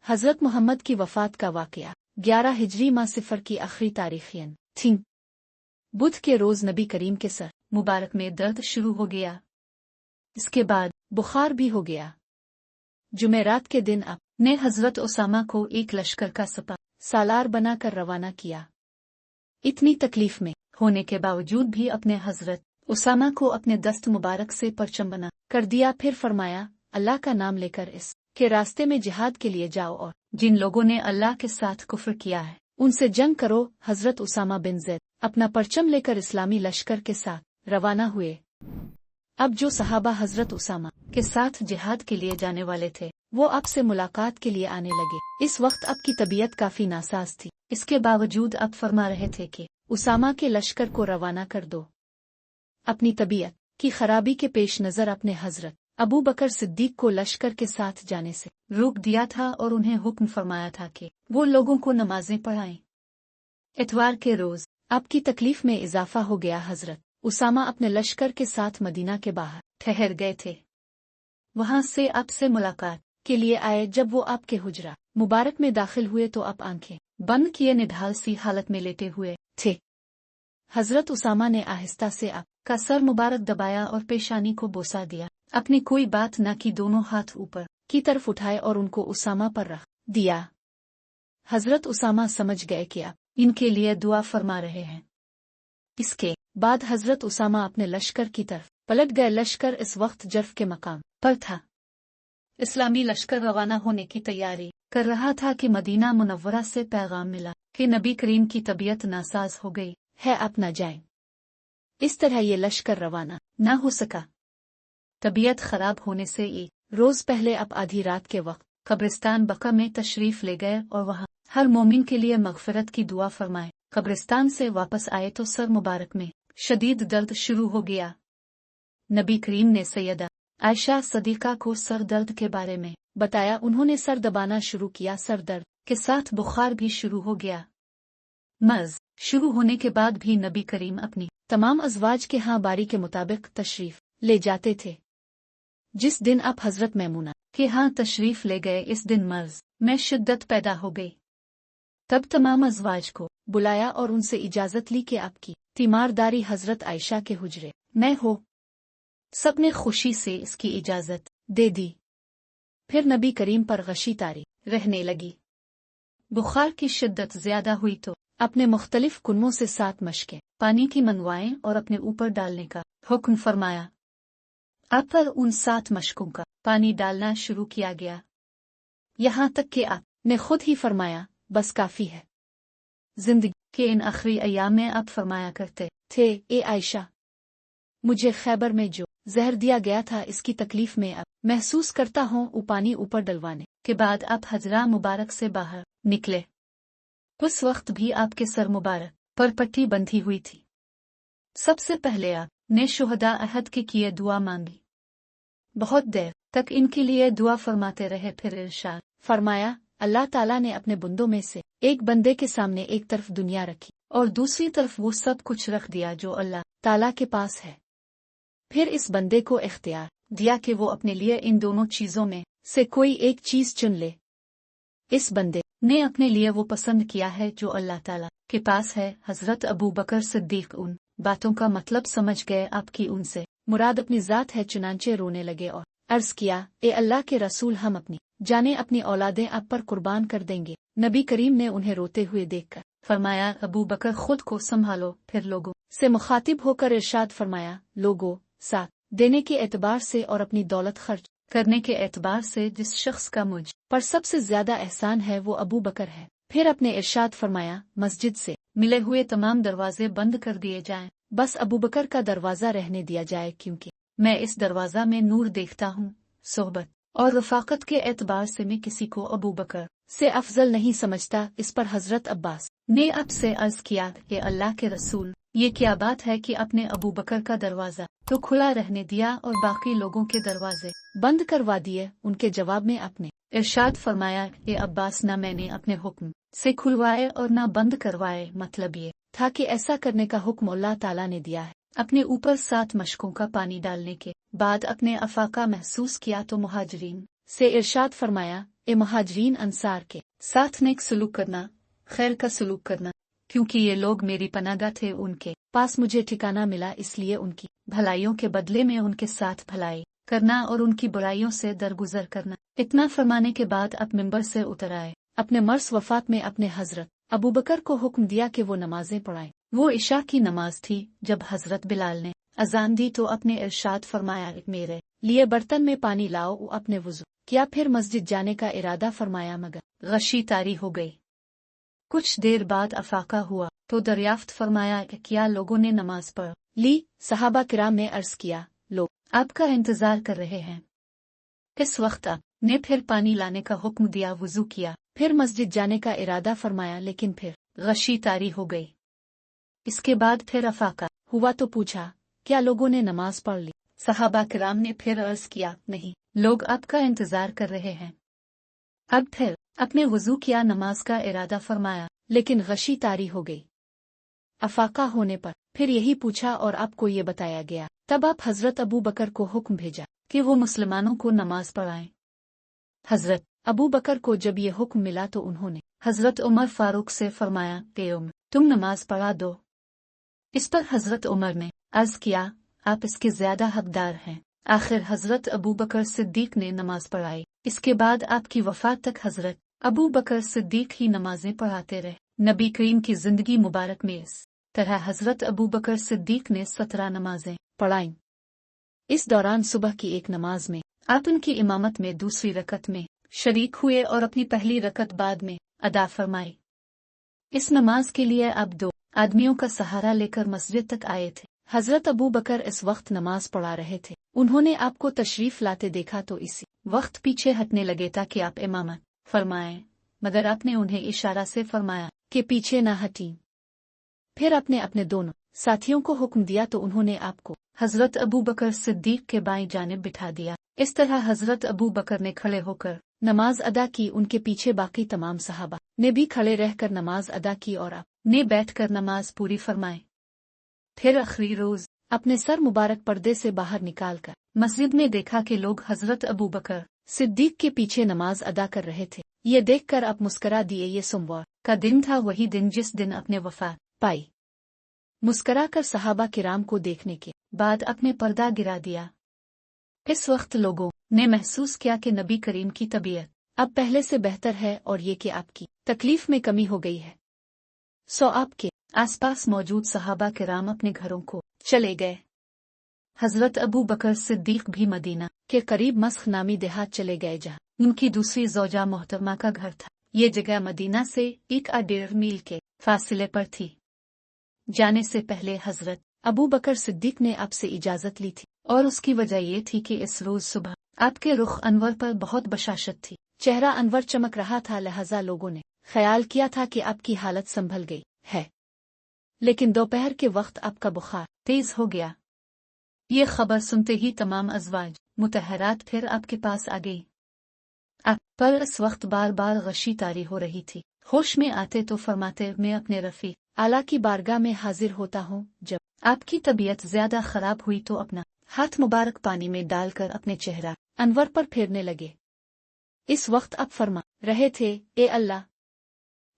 हज़रत मोहम्मद की वफ़ात का वाक़या 11 हिजरी माह सिफर की आखिरी तारीख़ियन थी। बुध के रोज़ नबी करीम के सर मुबारक में दर्द शुरू हो गया। इसके बाद बुखार भी हो गया। जुमेरात के दिन आप ने हज़रत उसामा को एक लश्कर का सपा सालार बनाकर रवाना किया। इतनी तकलीफ में होने के बावजूद भी अपने हज़रत उसामा को अपने दस्त मुबारक से परचम बना कर दिया। फिर फरमाया, अल्लाह का नाम लेकर इस के रास्ते में जिहाद के लिए जाओ और जिन लोगों ने अल्लाह के साथ कुफ्र किया है उनसे जंग करो। हज़रत उसामा बिन ज़ैद अपना परचम लेकर इस्लामी लश्कर के साथ रवाना हुए। अब जो सहाबा हज़रत उसामा के साथ जिहाद के लिए जाने वाले थे वो अब से मुलाकात के लिए आने लगे। इस वक्त अब की तबीयत काफी नासाज थी। इसके बावजूद अब फरमा रहे थे कि उसामा के लश्कर को रवाना कर दो। अपनी तबीयत की खराबी के पेश नज़र अपने हज़रत अबू बकर सिद्दीक को लश्कर के साथ जाने से रोक दिया था और उन्हें हुक्म फरमाया था कि वो लोगों को नमाजें पढ़ाएं। इतवार के रोज़ अब की तकलीफ में इजाफा हो गया। हज़रत उसामा अपने लश्कर के साथ मदीना के बाहर ठहर गए थे। वहां से अब से मुलाकात के लिए आए। जब वो आपके हुजरा मुबारक में दाखिल हुए तो आप आंखें बंद किए निढाल सी हालत में लेटे हुए थे। हज़रत उसामा ने आहिस्ता से आप का सर मुबारक दबाया और पेशानी को बोसा दिया। अपनी कोई बात न की, दोनों हाथ ऊपर की तरफ उठाए और उनको उसामा पर रख दिया। हज़रत उसामा समझ गए कि आप इनके लिए दुआ फरमा रहे हैं। इसके बाद हज़रत उसामा अपने लश्कर की तरफ पलट गए। लश्कर इस वक्त जर्फ के मकाम पर था। इस्लामी लश्कर रवाना होने की तैयारी कर रहा था कि मदीना मुनव्वरा से पैगाम मिला कि नबी करीम की तबीयत नासाज हो गई है, आप न जाएं। इस तरह ये लश्कर रवाना न हो सका। तबीयत खराब होने से एक रोज पहले अब आधी रात के वक्त कब्रिस्तान बका में तशरीफ ले गए और वहां हर मोमिन के लिए मगफिरत की दुआ फरमाए। कब्रिस्तान से वापस आए तो सर मुबारक में शदीद दर्द शुरू हो गया। नबी करीम ने सैयदा आयशा सदीका को सर दर्द के बारे में बताया। उन्होंने सर दबाना शुरू किया। सर दर्द के साथ बुखार भी शुरू हो गया। मर्ज शुरू होने के बाद भी नबी करीम अपनी तमाम अज़वाज के यहाँ बारी के मुताबिक तशरीफ ले जाते थे। जिस दिन आप हज़रत मैमूना के यहाँ तशरीफ ले गए इस दिन मर्ज में शिद्दत पैदा हो गई। तब तमाम अज़वाज को बुलाया और उनसे इजाज़त ली कि आपकी तीमारदारी हज़रत आयशा के हुजरे में हो। सबने खुशी से इसकी इजाज़त दे दी। फिर नबी करीम पर गशी तारी रहने लगी। बुखार की शिद्दत ज्यादा हुई तो अपने मुख्तलिफ कुनों से 7 मशकें पानी की मंगवाएं और अपने ऊपर डालने का हुक्म फरमाया। आप पर उन 7 मशकों का पानी डालना शुरू किया गया, यहाँ तक कि आप ने खुद ही फरमाया, बस काफी है। जिंदगी के इन आखिरी अय्याम में आप फरमाया करते थे, ए आयशा, मुझे खैबर में जो जहर दिया गया था इसकी तकलीफ में अब महसूस करता हूँ। पानी ऊपर डलवाने के बाद आप हजरा मुबारक से बाहर निकले। उस वक्त भी आपके सर मुबारक पर पट्टी बंधी हुई थी। सबसे पहले आप ने शुहदा अहद के किए दुआ मांगी। बहुत देर तक इनके लिए दुआ फरमाते रहे। फिर इरशाद फरमाया, अल्लाह ताला ने अपने बंदों में से एक बंदे के सामने एक तरफ दुनिया रखी और दूसरी तरफ वो सब कुछ रख दिया जो अल्लाह ताला के पास है। फिर इस बंदे को इख्तियार दिया कि वो अपने लिए इन दोनों चीजों में से कोई एक चीज चुन ले। इस बंदे ने अपने लिए वो पसंद किया है जो अल्लाह ताला के पास है। हजरत अबू बकर सिद्दीक उन बातों का मतलब समझ गए। आपकी उनसे मुराद अपनी जात है। चुनांचे रोने लगे और अर्ज किया, ए अल्लाह के रसूल, हम अपनी जाने अपनी औलादें आप पर कुर्बान कर देंगे। नबी करीम ने उन्हें रोते हुए देखकर फरमाया, अबू बकर खुद को संभालो। फिर लोगों से मुखातिब होकर इरशाद फरमाया, लोगों, साथ देने के एतबार से और अपनी दौलत खर्च करने के एतबार से जिस शख्स का मुझ पर सबसे ज्यादा एहसान है वो अबू बकर है। फिर अपने इरशाद फरमाया, मस्जिद से मिले हुए तमाम दरवाजे बंद कर दिए जाएं, बस अबू बकर का दरवाजा रहने दिया जाए, क्योंकि मैं इस दरवाजा में नूर देखता हूँ। सोहबत और रफाकत के एतबार से मैं किसी को अबू बकर से अफजल नहीं समझता। इस पर हजरत अब्बास ने अब से अर्ज किया कि अल्लाह के रसूल, ये क्या बात है कि अपने अबू बकर का दरवाजा तो खुला रहने दिया और बाकी लोगों के दरवाजे बंद करवा दिए। उनके जवाब में आपने इरशाद फरमाया, ये अब्बास, न मैंने अपने हुक्म से खुलवाए और न बंद करवाए। मतलब ये था कि ऐसा करने का हुक्म अल्लाह ताला ने दिया है। अपने ऊपर 7 मशकों का पानी डालने के बाद अपने अफाका महसूस किया तो मुहाजिरीन से इरशाद फरमाया, ए मुहाजिरीन अंसार के साथ नेक सलूक करना, खैर का सलूक करना, क्योंकि ये लोग मेरी पनाहगाह थे, उनके पास मुझे ठिकाना मिला, इसलिए उनकी भलाइयों के बदले में उनके साथ भलाई करना और उनकी बुराइयों से दरगुजर करना। इतना फरमाने के बाद अब मिंबर से उतर आए। अपने मर्स वफात में अपने हजरत अबू बकर को हुक्म दिया कि वो नमाजें पढ़ाएं। वो इशा की नमाज थी। जब हजरत बिलाल ने अजान दी तो अपने इरशाद फरमाया, मेरे लिए बर्तन में पानी लाओ। वो अपने वुजू किया, फिर मस्जिद जाने का इरादा फरमाया, मगर गशी तारी हो गई। कुछ देर बाद अफाका हुआ तो दरियाफ्त फरमाया कि क्या लोगों ने नमाज पढ़ ली? सहाबा किराम ने अर्ज किया, लोग आपका इंतजार कर रहे हैं। किस वक्त आपने फिर पानी लाने का हुक्म दिया, वुजू किया, फिर मस्जिद जाने का इरादा फरमाया, लेकिन फिर गशी तारी हो गई। इसके बाद फिर अफाका हुआ तो पूछा, क्या लोगों ने नमाज पढ़ ली? सहाबा किराम ने फिर अर्ज किया, नहीं, लोग आपका इंतजार कर रहे हैं। अब फिर अपने वुजू किया, नमाज का इरादा फरमाया, लेकिन गशी तारी हो गई। अफाका होने पर फिर यही पूछा और आपको ये बताया गया। तब आप हजरत अबू बकर को हुक्म भेजा कि वो मुसलमानों को नमाज पढ़ाएं। हजरत अबू बकर को जब ये हुक्म मिला तो उन्होंने हजरत उमर फारूक से फरमाया कि तुम नमाज पढ़ा दो। इस पर हजरत उमर ने अर्ज किया, आप इसके ज्यादा हकदार हैं। आखिर हजरत अबू बकर सिद्दीक ने नमाज पढ़ाई। इसके बाद आपकी वफात तक हजरत अबू बकर सिद्दीक ही नमाजें पढ़ाते रहे। नबी करीम की जिंदगी मुबारक में इस तरह हजरत अबू बकर सिद्दीक ने 17 नमाजें पढ़ाईं। इस दौरान सुबह की एक नमाज में आप उनकी इमामत में दूसरी रकत में शरीक हुए और अपनी पहली रकत बाद में अदा फरमाई। इस नमाज के लिए आप 2 आदमियों का सहारा लेकर मस्जिद तक आए थे। हजरत अबू बकर इस वक्त नमाज पढ़ा रहे थे। उन्होंने आपको तशरीफ लाते देखा तो इसी वक्त पीछे हटने लगे ताकि आप इमामत फरमाएं, मगर आपने उन्हें इशारा से फरमाया कि पीछे न हटीं। फिर आपने अपने दोनों साथियों को हुक्म दिया तो उन्होंने आपको हजरत अबू बकर सिद्दीक के बाईं जानिब बिठा दिया। इस तरह हजरत अबू बकर ने खड़े होकर नमाज अदा की। उनके पीछे बाकी तमाम सहाबा ने भी खड़े रहकर नमाज अदा की और आपने बैठकर नमाज पूरी फरमाई। फिर आखिरी रोज अपने सर मुबारक पर्दे से बाहर निकालकर मस्जिद में देखा कि लोग हजरत अबू बकर सिद्दीक के पीछे नमाज अदा कर रहे थे। ये देखकर आप मुस्करा दिए। ये सोमवार का दिन था, वही दिन जिस दिन अपने वफात पाई। मुस्करा कर सहाबा किराम को देखने के बाद अपने पर्दा गिरा दिया। इस वक्त लोगों ने महसूस किया कि नबी करीम की तबीयत अब पहले से बेहतर है और ये कि आपकी तकलीफ में कमी हो गई है। सो आपके आसपास मौजूद सहाबा किराम अपने घरों को चले गए। हजरत अबू बकर सिद्दीक भी मदीना के करीब मस्ख नामी देहात चले गए, जहाँ उनकी दूसरी ज़ौजा मोहतरमा का घर था। ये जगह मदीना से 1.5 मील के फासले पर थी। जाने से पहले हजरत अबू बकर सिद्दीक ने आपसे इजाजत ली थी और उसकी वजह ये थी कि इस रोज सुबह आपके रुख अनवर पर बहुत बशाशत थी। चेहरा अनवर चमक रहा था, लिहाजा लोगों ने ख्याल किया था कि आपकी हालत संभल गई है। लेकिन दोपहर के वक्त आपका बुखार तेज हो गया। ये खबर सुनते ही तमाम अज़वाज मुतहरात फिर आपके पास आ गई। आप पर इस वक्त बार बार गशी तारी हो रही थी। होश में आते तो फरमाते, मैं अपने रफ़ीक आला की बारगाह में हाजिर होता हूँ। जब आपकी तबीयत ज्यादा खराब हुई तो अपना हाथ मुबारक पानी में डालकर अपने चेहरा अनवर पर फेरने लगे। इस वक्त आप फरमा रहे थे, ए अल्लाह,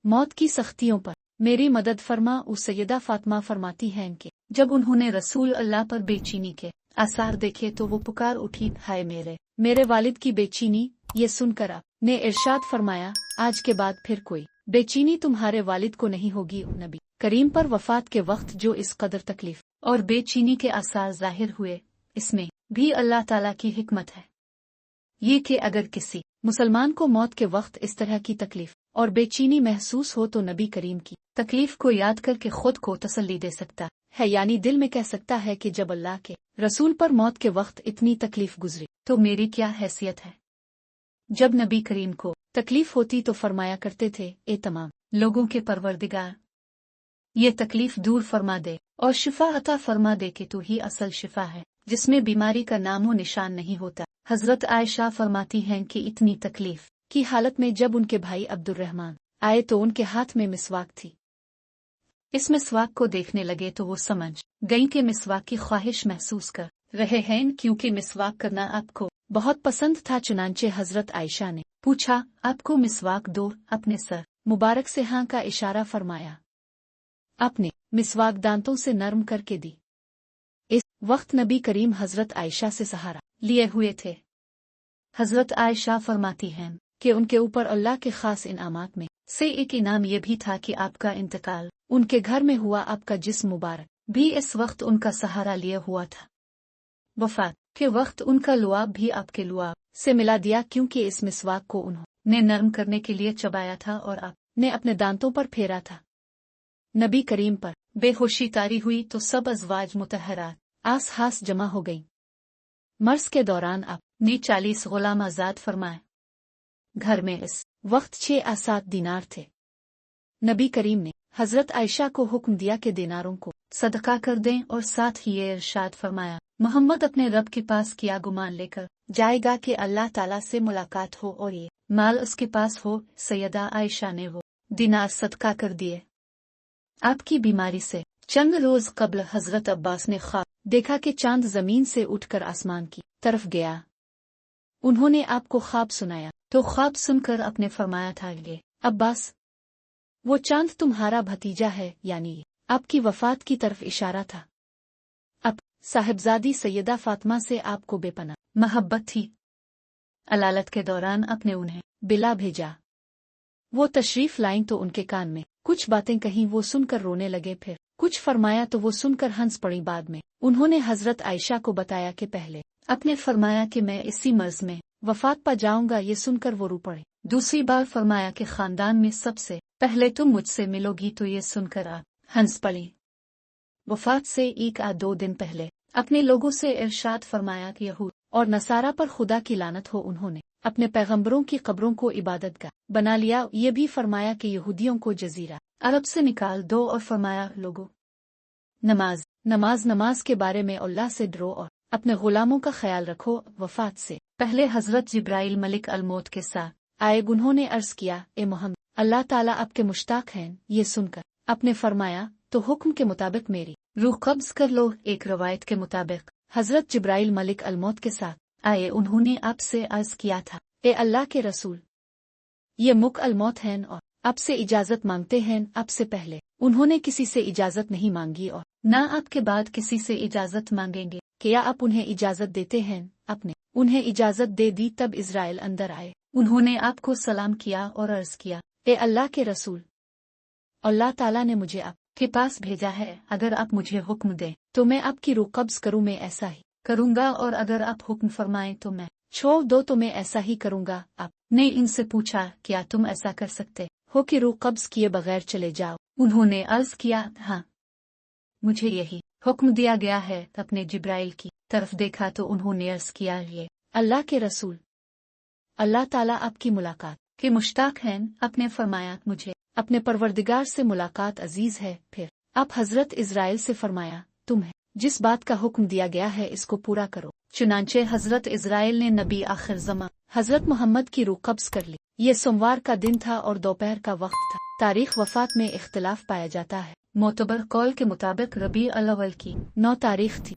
मौत की सख्तियों पर मेरी मदद फरमा। उस सैयदा फातिमा फरमाती हैं कि जब उन्होंने रसूल अल्लाह पर बेचैनी के आसार देखे तो वो पुकार उठी, हाय मेरे वालिद की बेचैनी। ये सुनकर आपने इरशाद फरमाया, आज के बाद फिर कोई बेचैनी तुम्हारे वालिद को नहीं होगी। नबी करीम पर वफात के वक्त जो इस कदर तकलीफ और बेचैनी के आसार जाहिर हुए, इसमें भी अल्लाह ताला की हिकमत है। ये कि अगर किसी मुसलमान को मौत के वक्त इस तरह की तकलीफ और बेचैनी महसूस हो तो नबी करीम की तकलीफ को याद करके खुद को तसल्ली दे सकता है, यानी दिल में कह सकता है कि जब अल्लाह के रसूल पर मौत के वक्त इतनी तकलीफ गुजरी तो मेरी क्या हैसियत है। जब नबी करीम को तकलीफ होती तो फरमाया करते थे, ए तमाम लोगों के परवरदिगार, ये तकलीफ दूर फरमा दे और शिफा अता फरमा दे कि तू ही असल शिफा है जिसमें बीमारी का नामो निशान नहीं होता। हजरत आयशा फरमाती हैं कि इतनी तकलीफ की हालत में जब उनके भाई अब्दुर्रहमान आए तो उनके हाथ में मिसवाक थी। इस मिसवाक को देखने लगे तो वो समझ गईं कि मिसवाक की ख्वाहिश महसूस कर रहे हैं, क्योंकि मिसवाक करना आपको बहुत पसंद था। चुनांचे हजरत आयशा ने पूछा, आपको मिसवाक दो? अपने सर मुबारक से हाँ का इशारा फरमाया। आपने मिसवाक दांतों से नरम करके दी। इस वक्त नबी करीम हजरत आयशा से सहारा लिए हुए थे। हजरत आयशा फरमाती हैं कि उनके ऊपर अल्लाह के खास इनामात में से एक इनाम यह भी था कि आपका इंतकाल उनके घर में हुआ। आपका जिस्म मुबारक भी इस वक्त उनका सहारा लिए हुआ था। वफात के वक्त उनका लुआब भी आपके लुआब से मिला दिया, क्योंकि इस मिसवाक को उन्होंने नरम करने के लिए चबाया था और आपने अपने दांतों पर फेरा था। नबी करीम पर बेहोशी तारी हुई तो सब अज़वाज मुतहरात आस हास जमा हो गईं। मर्स के दौरान आपने 40 गुलाम आजाद फरमाए। घर में इस वक्त 6 या 7 दीनार थे। नबी करीम ने हजरत आयशा को हुक्म दिया कि दीनारों को सदका कर दें और साथ ही ये इरशाद फरमाया, मोहम्मद अपने रब के पास किया गुमान लेकर जाएगा कि अल्लाह ताला से मुलाकात हो और ये माल उसके पास हो। सैयदा आयशा ने वो दीनार सदका कर दिए। आपकी बीमारी से चंद रोज कबल हजरत अब्बास ने ख्वाब देखा कि चांद जमीन से उठकर आसमान की तरफ गया। उन्होंने आपको ख्वाब सुनाया तो ख्वाब सुनकर अपने फरमाया था, ये अब्बास, वो चांद तुम्हारा भतीजा है, यानी आपकी वफात की तरफ इशारा था। अब साहिबजादी सैयदा फातिमा से आपको बेपना मोहब्बत थी। अलालत के दौरान अपने उन्हें बिला भेजा। वो तशरीफ लाईं तो उनके कान में कुछ बातें कहीं, वो सुनकर रोने लगे। फिर कुछ फरमाया तो वो सुनकर हंस पड़ी। बाद में उन्होंने हजरत आयशा को बताया कि पहले अपने फरमाया कि मैं इसी मर्ज में वफात पा जाऊंगा। ये सुनकर वो रो पड़े। दूसरी बार फरमाया कि खानदान में सबसे पहले तुम मुझसे मिलोगी। तो ये सुनकर आप हंस पड़ी। वफात से 1 या 2 दिन पहले अपने लोगों से इरशाद फरमाया कि यहूद और नसारा पर खुदा की लानत हो। उन्होंने अपने पैगंबरों की कब्रों को इबादतगाह बना लिया। ये भी फरमाया कि यहूदियों को जजीरा अरब से निकाल दो और फरमाया, लोगों, नमाज के बारे में अल्लाह से डरो और अपने गुलामों का ख्याल रखो। वफात से पहले हजरत जिब्राइल मलिक अलमौत के साथ आए। उन्होंने अर्ज किया, ए मोहम्मद, अल्लाह ताला आपके मुश्ताक हैं। ये सुनकर आपने फरमाया, तो हुक्म के मुताबिक मेरी रूह कब्ज कर लो। एक रवायत के मुताबिक हजरत जिब्राइल मलिक अलमौत के साथ आए। उन्होंने आपसे अर्ज किया था, ए अल्लाह के रसूल, ये मुक अलमौत हैं और आपसे इजाजत मांगते हैं। आपसे पहले उन्होंने किसी से इजाजत नहीं मांगी और न आपके बाद किसी से इजाजत मांगेंगे। क्या आप उन्हें इजाजत देते हैं? आपने उन्हें इजाजत दे दी। तब इजराइल अंदर आए। उन्होंने आपको सलाम किया और अर्ज किया, ए अल्लाह के रसूल, अल्लाह ताला ने मुझे आपके पास भेजा है। अगर आप मुझे हुक्म दें तो मैं आपकी रूह कब्ज करूं। मैं ऐसा ही करूंगा, और अगर आप हुक्म फरमाएं तो मैं छोड़ दो तो मैं ऐसा ही करूंगा। आपने इनसे पूछा, क्या तुम ऐसा कर सकते हो कि रूह कब्ज किए बगैर चले जाओ? उन्होंने अर्ज किया, हाँ, मुझे यही हुक्म दिया गया है। अपने जिब्राइल की तरफ देखा तो उन्होंने अर्ज किया, ये अल्लाह के रसूल, अल्लाह ताला आपकी मुलाकात के मुश्ताक हैं। आपने फरमाया, मुझे अपने परवरदिगार से मुलाकात अजीज है। फिर आप हजरत इजराइल से फरमाया, तुम्हें जिस बात का हुक्म दिया गया है इसको पूरा करो। चुनांचे हजरत इजराइल ने नबी आखिर ज़मा हजरत मोहम्मद की रूह कब्ज कर ली। ये सोमवार का दिन था और दोपहर का वक्त था। तारीख वफात में इख्तिलाफ पाया जाता है। मोतबर कौल के मुताबिक रबी अल अव्वल की 9 तारीख थी।